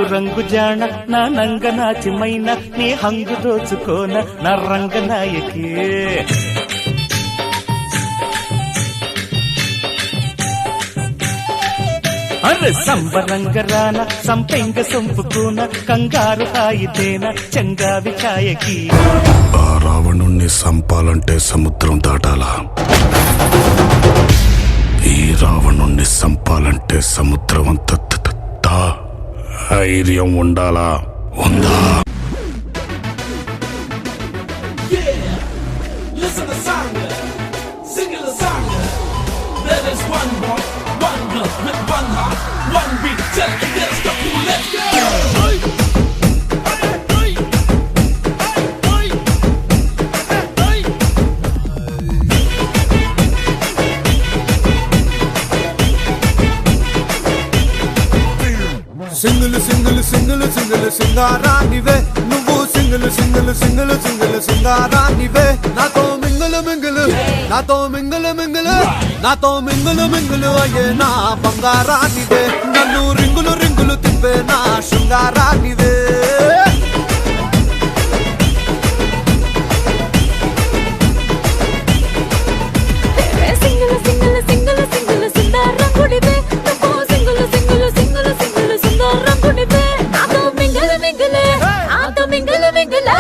రంగు రంగు జాణ నా నంగ నాచిమైన నీ హంగు దోచుకోన నా రంగనాయకి అరే సంబరంగరాన సంపెంగ సొంపుకోన కంగారు హాయితేన చంగావి ఛాయకి ఆ రావణుణ్ణి సంపాలంటే సముద్రం దాటాలా ఈ రావణుణ్ణి సంపాలంటే సముద్రం అంత ధైర్యం ఉండాలా ఉందా సింగిల్ సింగిల్ సింగిల్ సింగిల్ సింగారానివే నువ్వు సింగిల్ సింగిల్ సింగిల్ సింగిల్ సింగారానివే నాతో మింగులు మింగులు నాతో మింగులు మింగులు నాతో మింగులు మింగులు అయ్యే నా బంగారానివే నన్ను రింగులు రింగులు తిప్పే నా శృంగారానివే సింగిల్ సింగిల్ సింగిల్ సింగిల్ సింగారంగుడివే నువ్వు సింగిల్ సింగిల్ సింగిల్ సింగిల్ సింగారంగుడివే నాతో మింగిలు మింగిలు నాతో మింగిలు మింగిలు